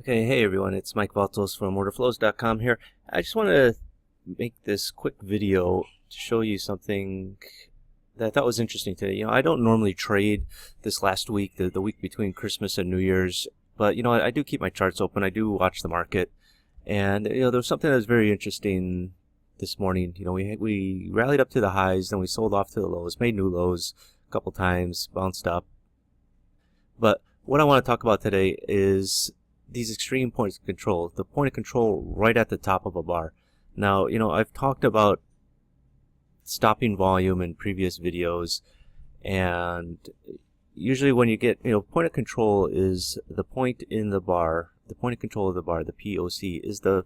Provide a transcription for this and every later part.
Okay, hey everyone, it's Mike Valtos from Orderflows.com here. I just want to make this quick video to show you something that I thought was interesting today. I don't normally trade this last week, the week between Christmas and New Year's, but I do keep my charts open. I do watch the market, and there was something that was very interesting this morning. We rallied up to the highs, then we sold off to the lows, made new lows a couple times, bounced up. But what I want to talk about today is these extreme points of control, the point of control right at the top of a bar. Now, I've talked about stopping volume in previous videos, and usually when you get, point of control is the point in the bar, the point of control of the bar, the POC, is the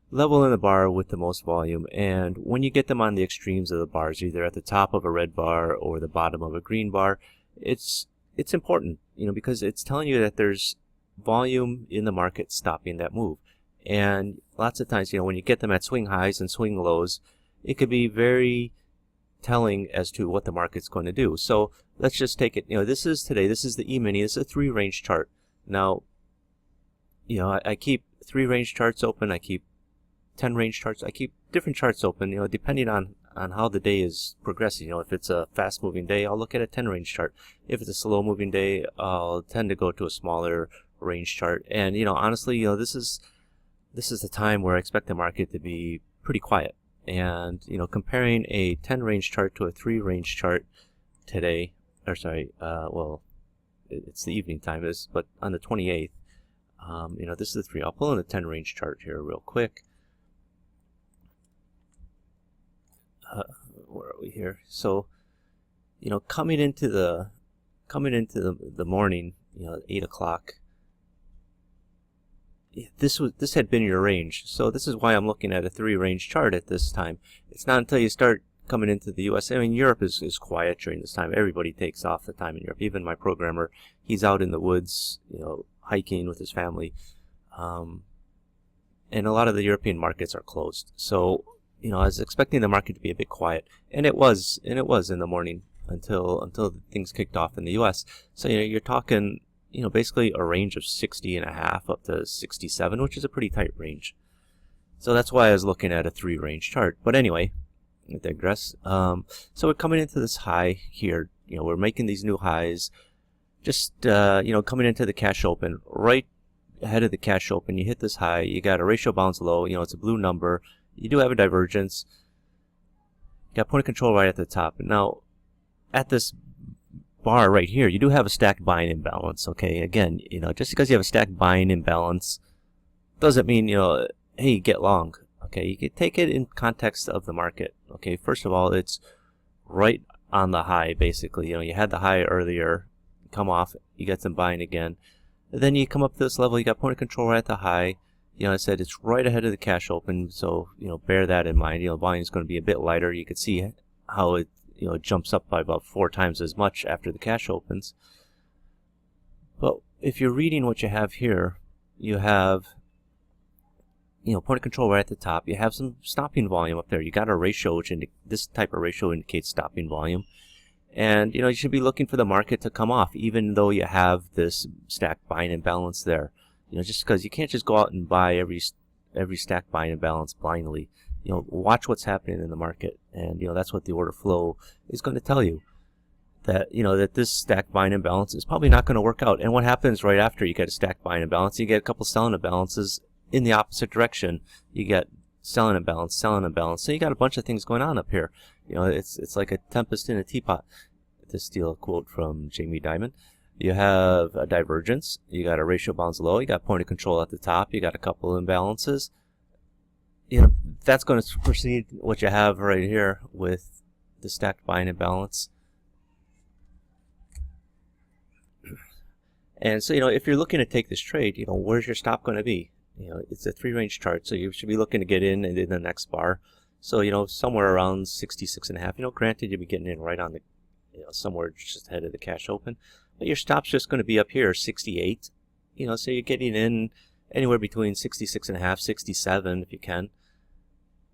level in the bar with the most volume. And when you get them on the extremes of the bars, either at the top of a red bar or the bottom of a green bar, it's important, because it's telling you that there's volume in the market stopping that move. And lots of times, when you get them at swing highs and swing lows, it could be very telling as to what the market's going to do. So let's just take it, this is the E-mini, this is a 3-range chart. Now, I keep 3-range charts open, I keep 10-range charts, I keep different charts open, depending on how the day is progressing. If it's a fast moving day, I'll look at a 10-range chart. If it's a slow moving day, I'll tend to go to a smaller range chart. And honestly, this is the time where I expect the market to be pretty quiet. And comparing a 10-range chart to a 3-range chart today, or sorry, well, it's the evening time, but on the 28th, this is the 3. I'll pull in the 10-range chart here real quick. Where are we here? So, coming into the morning, 8 o'clock. This had been your range. So this is why I'm looking at a 3-range chart at this time. It's not until you start coming into the U.S. I mean, Europe is quiet during this time. Everybody takes off the time in Europe. Even my programmer, he's out in the woods, hiking with his family. And a lot of the European markets are closed. So, I was expecting the market to be a bit quiet, and it was in the morning until things kicked off in the U.S. So you're talking, basically a range of 60.5 up to 67, which is a pretty tight range. So that's why I was looking at a 3-range chart. But anyway, I digress. So we're coming into this high here. We're making these new highs. Just coming into the cash open, right ahead of the cash open, you hit this high. You got a ratio bounds low. It's a blue number. You do have a divergence. You got point of control right at the top. Now, at this bar right here, you do have a stacked buying imbalance. Okay, again, just because you have a stacked buying imbalance doesn't mean, hey, get long. Okay, you can take it in context of the market. Okay, first of all, it's right on the high, basically. You had the high earlier, come off, you get some buying again. And then you come up to this level, you got point of control right at the high. I said it's right ahead of the cash open, so, bear that in mind. Volume is going to be a bit lighter. You can see how it, jumps up by about 4 times as much after the cash opens. But if you're reading what you have here, you have, point of control right at the top. You have some stopping volume up there. You got a ratio, which this type of ratio indicates stopping volume. And, you should be looking for the market to come off, even though you have this stacked buying imbalance there. Just because you can't just go out and buy every stack buying imbalance blindly. Watch what's happening in the market, and that's what the order flow is going to tell you. That that this stack buying imbalance is probably not going to work out. And what happens right after you get a stack buying imbalance? You get a couple selling imbalances in the opposite direction. You get selling imbalance, selling imbalance. So you got a bunch of things going on up here. It's like a tempest in a teapot. To steal a quote from Jamie Dimon. You have a divergence, you got a ratio bounds low, you got point of control at the top, you got a couple of imbalances. That's going to precede what you have right here with the stacked buying imbalance. And so, if you're looking to take this trade, where's your stop going to be? It's a 3-range chart, so you should be looking to get in the next bar. So, somewhere around 66.5. Granted, you'll be getting in right on the, somewhere just ahead of the cash open. But your stop's just going to be up here, 68. So you're getting in anywhere between 66.5, 67 if you can.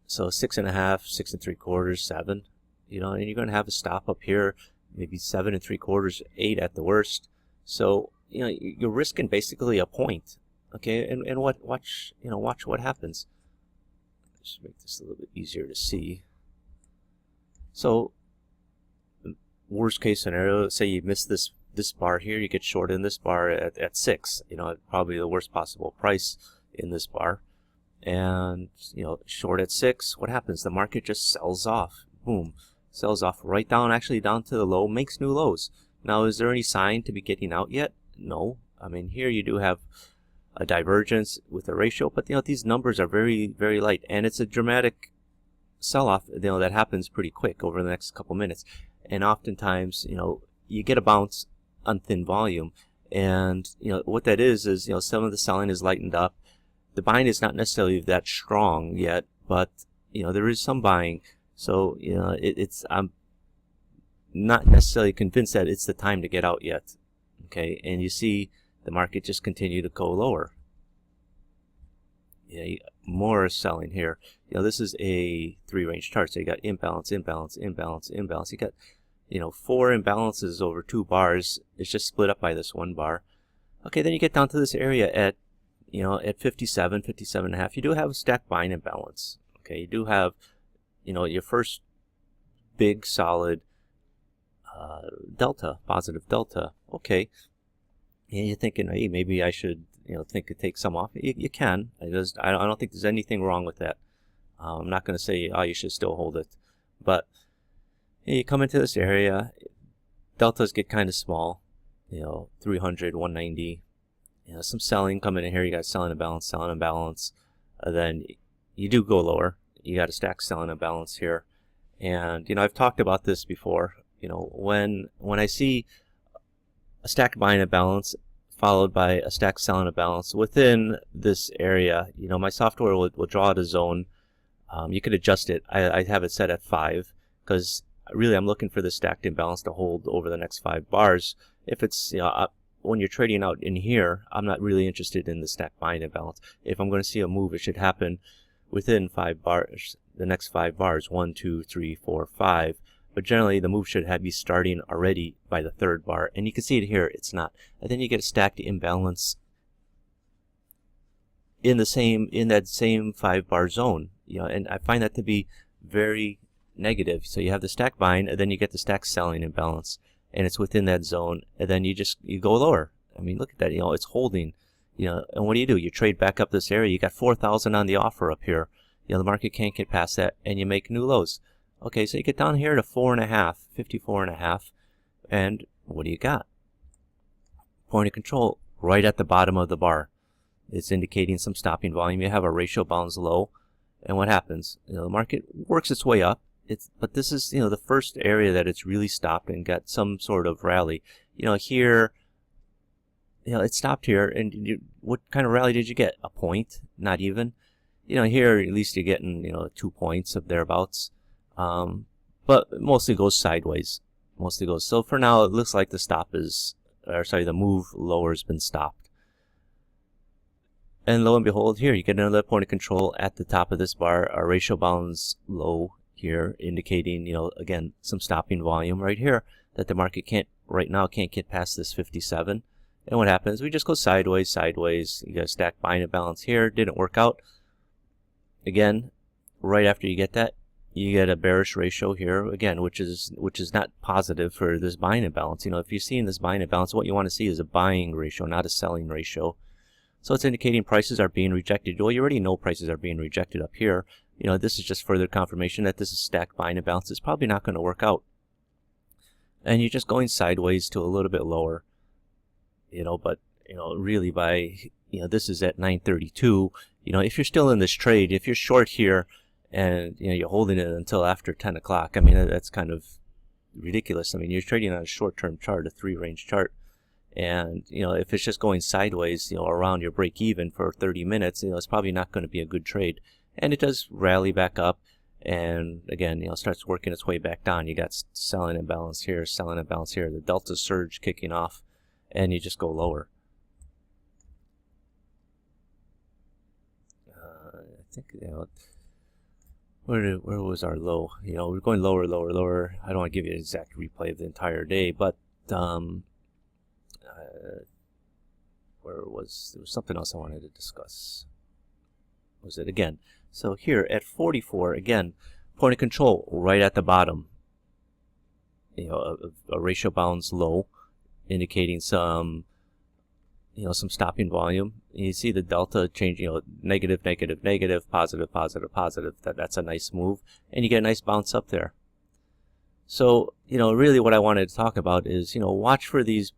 So 6.5, 6 3/4, 7. And you're going to have a stop up here, maybe 7 3/4, 8 at the worst. So you're risking basically a point Okay, and watch what happens. Just make this a little bit easier to see. So worst case scenario, say you miss this bar here, you get short in this bar at 6, probably the worst possible price in this bar, and short at 6, what happens? The market just sells off. Boom, sells off right down, actually down to the low, makes new lows. Now, is there any sign to be getting out yet? No. I mean, here you do have a divergence with the ratio, but these numbers are very, very light, and it's a dramatic sell-off that happens pretty quick over the next couple minutes. And oftentimes you get a bounce on thin volume, and what that is some of the selling is lightened up. The buying is not necessarily that strong yet, but there is some buying. So I'm not necessarily convinced that it's the time to get out yet. Okay, and you see the market just continue to go lower. More selling here. This is a 3-range chart, so you got imbalance, imbalance, imbalance, imbalance. You got 4 imbalances over 2 bars. It's just split up by this 1 bar. Okay, then you get down to this area at at 57, 57.5. You do have a stack buying imbalance. Okay, you do have your first big solid delta, positive delta. Okay, and you're thinking, hey, maybe I should think to take some off. You can. I don't think there's anything wrong with that. I'm not going to say, oh, you should still hold it. But you come into this area, deltas get kind of small, 300, 190. Some selling coming in here. You got selling imbalance, selling imbalance. Then you do go lower. You got a stack selling imbalance here. And, I've talked about this before. When I see a stack buying imbalance followed by a stack selling imbalance within this area, my software will draw out a zone. You could adjust it. I have it set at 5 because really I'm looking for the stacked imbalance to hold over the next 5 bars. If it's when you're trading out in here, I'm not really interested in the stack buying imbalance. If I'm going to see a move, it should happen within 5 bars, the next 5 bars, 1, 2, 3, 4, 5. But generally, the move should be starting already by the 3rd bar. And you can see it here, it's not. And then you get a stacked imbalance in that same 5-bar zone. And I find that to be very negative. So you have the stack buying, and then you get the stack selling imbalance, and it's within that zone. And then you go lower. I mean, look at that. It's holding. And what do? You trade back up this area. You got 4,000 on the offer up here. The market can't get past that, and you make new lows. Okay, so you get down here to 4.5, 54.5, and what do you got? Point of control right at the bottom of the bar. It's indicating some stopping volume. You have a ratio bounds low, and what happens? The market works its way up. But this is the first area that it's really stopped and got some sort of rally. Here, it stopped here, and what kind of rally did you get? A point? Not even. Here at least you're getting 2 points of thereabouts. But it mostly goes sideways. So for now, it looks like the move lower has been stopped. And lo and behold, here you get another point of control at the top of this bar. Our ratio bounds low here, indicating again some stopping volume right here that the market can't get past this 57. And what happens? We just go sideways. You got a stack buying imbalance here. Didn't work out. Again, right after you get that, you get a bearish ratio here again, which is not positive for this buying imbalance. If you're seeing this buying imbalance, what you want to see is a buying ratio, not a selling ratio. So it's indicating prices are being rejected. Well, you already know prices are being rejected up here. This is just further confirmation that this is stacked buying imbalance. It's probably not going to work out. And you're just going sideways to a little bit lower. But really by this is at 9:32. If you're still in this trade, if you're short here, and you're holding it until after 10 o'clock. I mean, that's kind of ridiculous. I mean, you're trading on a short-term chart, a 3-range chart, and if it's just going sideways, around your break even for 30 minutes, it's probably not going to be a good trade. And it does rally back up, and again, starts working its way back down. You got selling imbalance here, selling imbalance here, the delta surge kicking off, and you just go lower. I think where was our low? We're going lower. I don't want to give you an exact replay of the entire day, but there was something else I wanted to discuss. Was it again? So here at 44, again, point of control right at the bottom. You know, a ratio bounds low, indicating some, you know, some stopping volume. You see the delta change, you know, negative, negative, negative, positive, positive, positive. That's a nice move, and you get a nice bounce up there. So, you know, really what I wanted to talk about is, you know, watch for these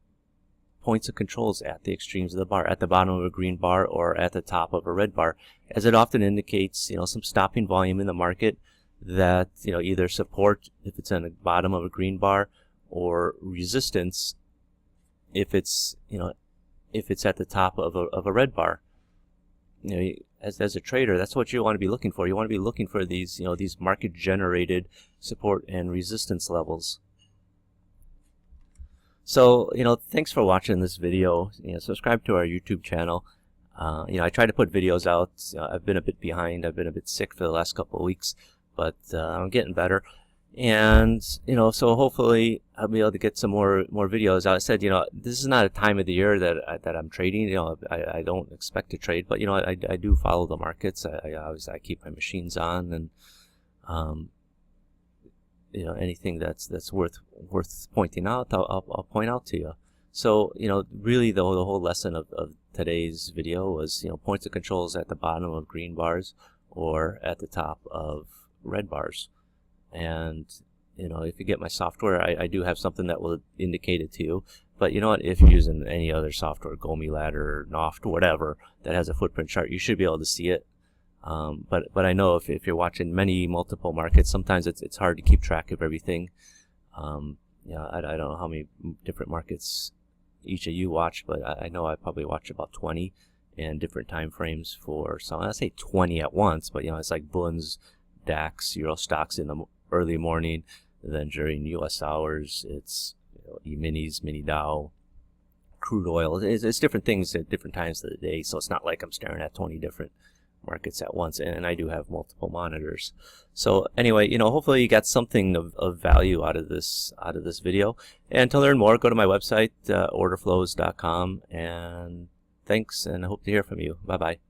points of controls at the extremes of the bar, at the bottom of a green bar or at the top of a red bar, as it often indicates, you know, some stopping volume in the market that, you know, either support if it's on the bottom of a green bar, or resistance if it's, you know, if it's at the top of a red bar. You know, as a trader, that's what you want to be looking for. You want to be looking for these, you know, these market generated support and resistance levels. So, you know, thanks for watching this video. You know, subscribe to our YouTube channel. You know, I try to put videos out. I've been a bit behind. I've been a bit sick for the last couple of weeks, but I'm getting better. And, you know, so hopefully I'll be able to get some more videos out. I said, you know, this is not a time of the year that I'm trading. You know, I don't expect to trade, but, you know, I do follow the markets. I keep my machines on, and you know, anything that's worth pointing out, I'll point out to you. So, you know, really the whole lesson of today's video was, you know, points of controls at the bottom of green bars or at the top of red bars. And, you know, if you get my software, I do have something that will indicate it to you. But you know what, if you're using any other software, Gomi Ladder, Noft, whatever, that has a footprint chart, you should be able to see it. But I know if you're watching multiple markets, sometimes it's hard to keep track of everything. Yeah, I don't know how many different markets each of you watch, but I know I probably watch about 20 and different time frames for some. I say 20 at once, but you know, it's like Bunds, DAX, Euro stocks in the early morning. Then during U.S. hours, it's, you know, E-minis, mini Dow, crude oil. It's different things at different times of the day, so it's not like I'm staring at 20 different markets at once, and I do have multiple monitors. So anyway, you know, hopefully you got something of value out of this video. And to learn more, go to my website, orderflows.com, and thanks, and I hope to hear from you. Bye bye.